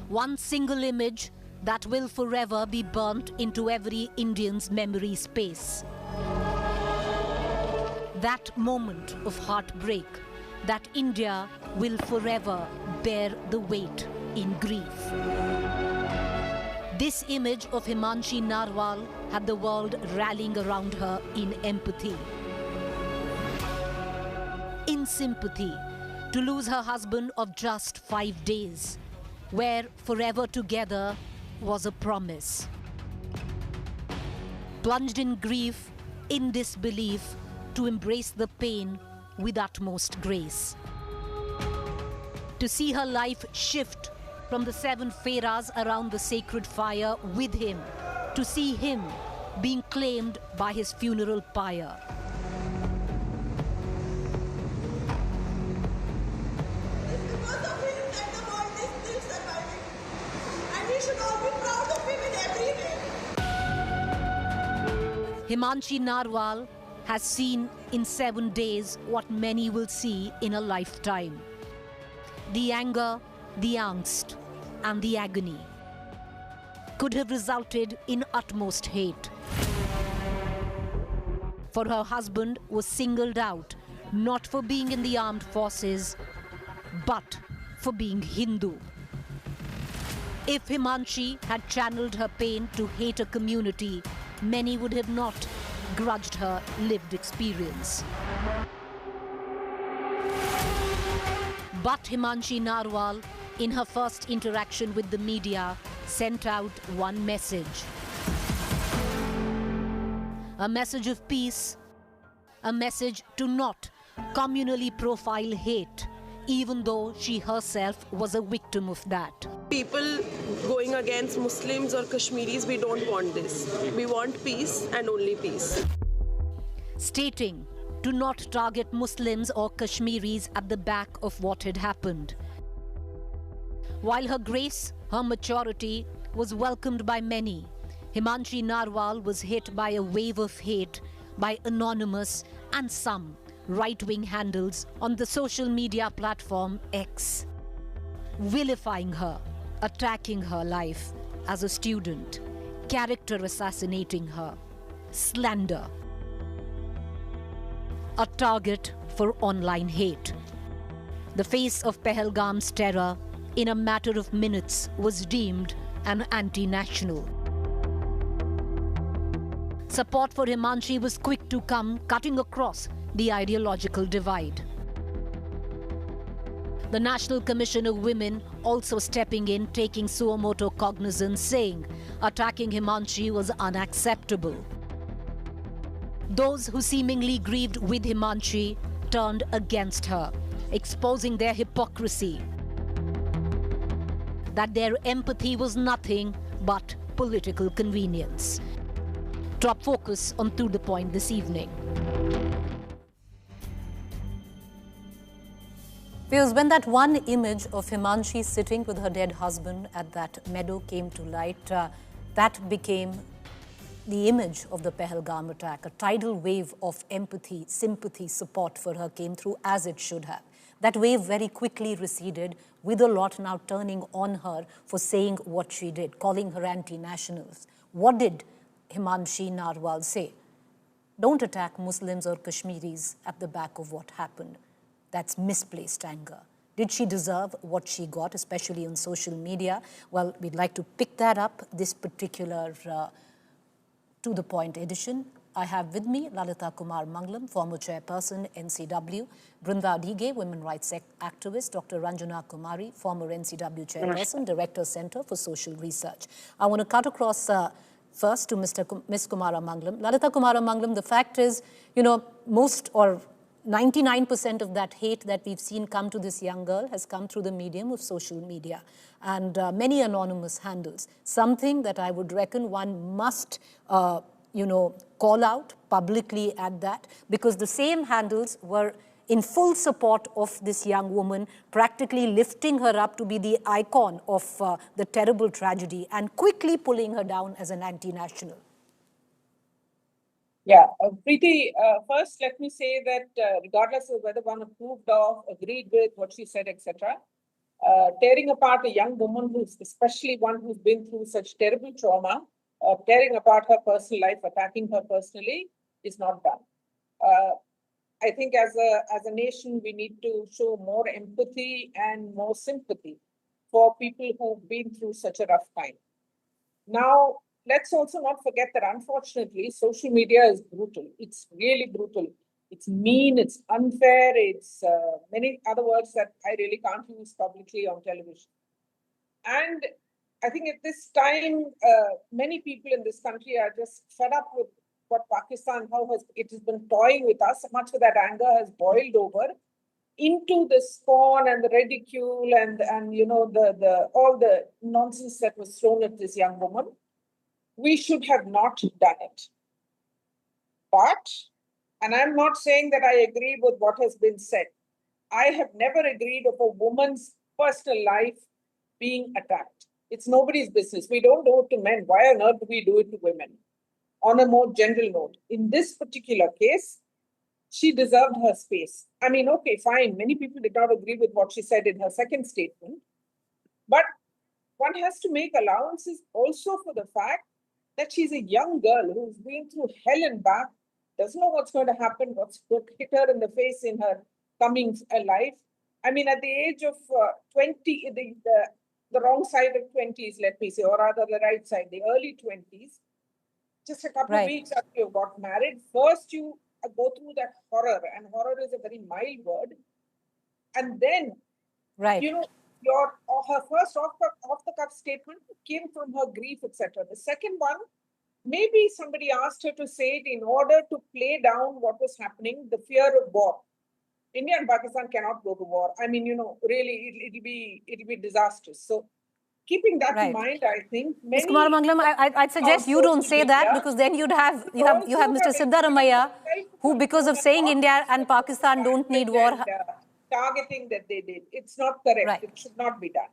One single image that will forever be burnt into every Indian's memory space. That moment of heartbreak that India will forever bear the weight in grief. This image of Himanshi Narwal had the world rallying around her in empathy, in sympathy, to lose her husband of just 5 days, where forever together was a promise. Plunged in grief, in disbelief, to embrace the pain with utmost grace. To see her life shift from the 7 pharaohs around the sacred fire with him, to see him being claimed by his funeral pyre. Himanshi Narwal has seen in 7 days what many will see in a lifetime. The anger, the angst, and the agony could have resulted in utmost hate. For her husband was singled out not for being in the armed forces, but for being Hindu. If Himanshi had channeled her pain to hate a community, many would have not grudged her lived experience. But Himanshi Narwal, in her first interaction with the media, sent out one message. A message of peace, a message to not communally profile hate, even though she herself was a victim of that. People going against Muslims or Kashmiris, we don't want this. We want peace and only peace. Stating to not target Muslims or Kashmiris at the back of what had happened. While her grace, her maturity was welcomed by many, Himanshi Narwal was hit by a wave of hate by anonymous and some right-wing handles on the social media platform X, vilifying her, attacking her life as a student, character assassinating her, slander. A target for online hate. The face of Pahalgam's terror, in a matter of minutes, was deemed an anti-national. Support for Himanshi was quick to come, cutting across the ideological divide. The National Commission of Women also stepping in, taking suo motu cognizance, saying attacking Himanshi was unacceptable. Those who seemingly grieved with Himanshi turned against her, exposing their hypocrisy, that their empathy was nothing but political convenience. Top focus on To The Point this evening. Because when that one image of Himanshi sitting with her dead husband at that meadow came to light, that became the image of the Pahalgam attack. A tidal wave of empathy, sympathy, support for her came through, as it should have. That wave very quickly receded, with a lot now turning on her for saying what she did, calling her anti-nationals. What did Himanshi Narwal say? Don't attack Muslims or Kashmiris at the back of what happened. That's misplaced anger. Did she deserve what she got, especially on social media? Well, we'd like to pick that up, this particular To The Point edition. I have with me Lalita Kumar Mangalam, former chairperson, NCW, Brinda Dige, women rights activist, Dr. Ranjana Kumari, former NCW chairperson, Director, Center for Social Research. I want to cut across first to Ms. Kumara Mangalam. Lalita Kumara Mangalam, the fact is, most or 99% of that hate that we've seen come to this young girl has come through the medium of social media and many anonymous handles. Something that I would reckon one must, call out publicly at that, because the same handles were in full support of this young woman, practically lifting her up to be the icon of the terrible tragedy and quickly pulling her down as an anti-national. Yeah, Preeti, first let me say that regardless of whether one approved of, agreed with what she said, etc., tearing apart a young woman who's, especially one who's been through such terrible trauma, tearing apart her personal life, attacking her personally, is not done. I think as a nation, we need to show more empathy and more sympathy for people who've been through such a rough time. Now, let's also not forget that unfortunately, social media is brutal. It's really brutal. It's mean, it's unfair, it's many other words that I really can't use publicly on television. And I think at this time, many people in this country are just fed up with what Pakistan, how it has been toying with us. Much of that anger has boiled over into the scorn and the ridicule and you know the all the nonsense that was thrown at this young woman. We should have not done it. But, and I'm not saying that I agree with what has been said, I have never agreed of a woman's personal life being attacked. It's nobody's business. We don't do it to men. Why on earth do we do it to women? On a more general note, in this particular case, she deserved her space. I mean, okay, fine. Many people did not agree with what she said in her second statement. But one has to make allowances also for the fact that she's a young girl who's been through hell and back, doesn't know what's going to happen, what's going to hit her in the face in her coming life. I mean, at the age of 20, the wrong side of 20s, let me say, or rather the right side, the early 20s, just a couple of weeks after you got married, first you go through that horror, and horror is a very mild word. And then, you know, her first off the cuff statement came from her grief, etc. The second one, maybe somebody asked her to say it in order to play down what was happening, the fear of war. India and Pakistan cannot go to war. I mean, you know, really, it'll be disastrous. So, keeping that in mind, I think many. Ms. Kumar Mangalam, I'd suggest you don't say that, because then you have Mr. Siddaramaiah, who, because of saying India and Pakistan don't need war, targeting that they did. It's not correct. Right. It should not be done.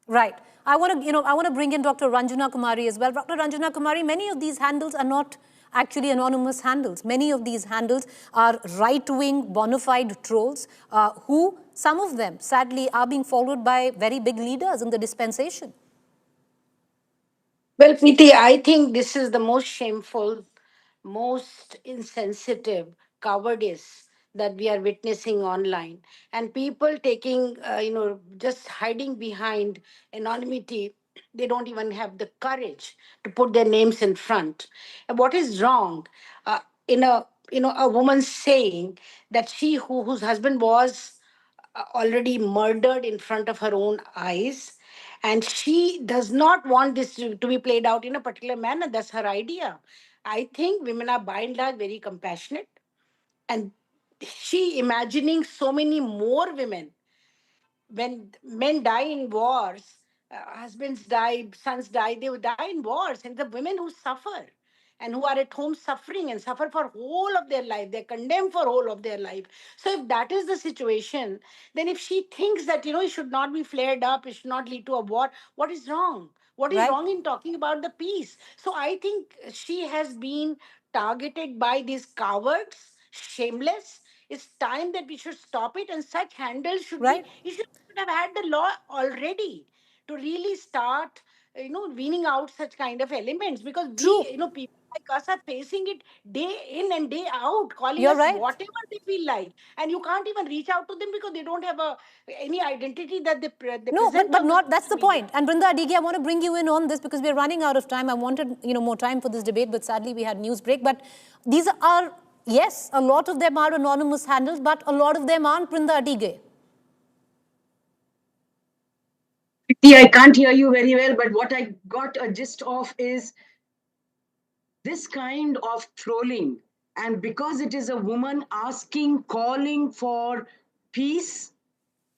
Right. I want to bring in Dr. Ranjana Kumari as well. Dr. Ranjana Kumari, many of these handles are not actually anonymous handles. Many of these handles are right-wing, bona fide trolls who, some of them, sadly, are being followed by very big leaders in the dispensation. Well, Preeti, I think this is the most shameful, most insensitive cowardice that we are witnessing online. And people taking, just hiding behind anonymity, they don't even have the courage to put their names in front. And what is wrong in a woman saying that whose husband was already murdered in front of her own eyes, and she does not want this to be played out in a particular manner. That's her idea. I think women are by and large very compassionate, and she imagining so many more women. When men die in wars, husbands die, sons die, they would die in wars, and the women who suffer and who are at home suffering and suffer for whole of their life, they're condemned for whole of their life. So if that is the situation, then if she thinks that it should not be flared up, it should not lead to a war, what is wrong? What is wrong in talking about the peace? So I think she has been targeted by these cowards, shameless. It's time that we should stop it, and such handles should be, you should have had the law already to really start weaning out such kind of elements, because people like us are facing it day in and day out, calling us whatever they feel like, and you can't even reach out to them because they don't have any identity that they present. But not, that's the point. And Brinda Adigi, I want to bring you in on this because we're running out of time. I wanted more time for this debate, but sadly we had news break. But these are, yes, a lot of them are anonymous handles, but a lot of them aren't, Brinda Adigi. I can't hear you very well, but what I got a gist of is this kind of trolling. And because it is a woman calling for peace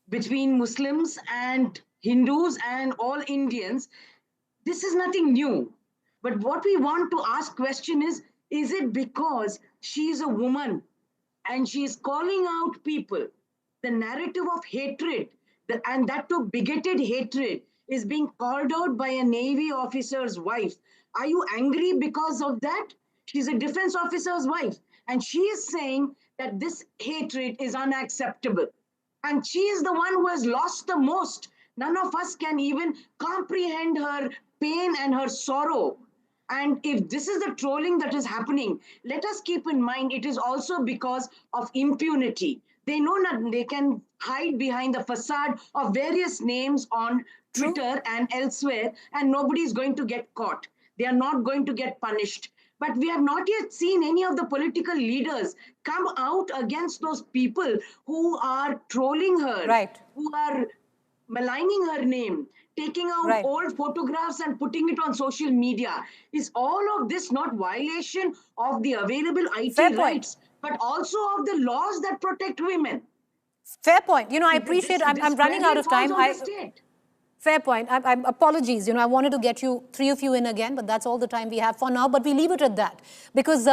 between Muslims and Hindus and all Indians, this is nothing new. But what we want to ask question is it because she is a woman and she is calling out people? The narrative of hatred, and that too bigoted hatred, is being called out by a Navy officer's wife. Are you angry because of that? She's a defense officer's wife, and she is saying that this hatred is unacceptable. And she is the one who has lost the most None of us can even comprehend her pain and her sorrow. And if this is the trolling that is happening, let us keep in mind it is also because of impunity. They know that they can hide behind the facade of various names on Twitter and elsewhere, and nobody is going to get caught. They are not going to get punished. But we have not yet seen any of the political leaders come out against those people who are trolling her, Right. who are maligning her name, taking out Right. old photographs and putting it on social media. Is all of this not violation of the available IT Fair point. rights, but also of the laws that protect women? Fair point. I appreciate, I'm running out of time. Fair point. Apologies. I wanted to get three of you in again, but that's all the time we have for now. But we leave it at that because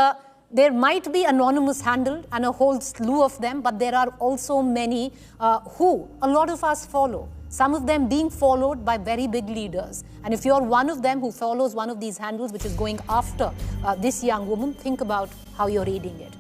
there might be anonymous handled and a whole slew of them, but there are also many who a lot of us follow. Some of them being followed by very big leaders. And if you're one of them who follows one of these handles, which is going after this young woman, think about how you're aiding it.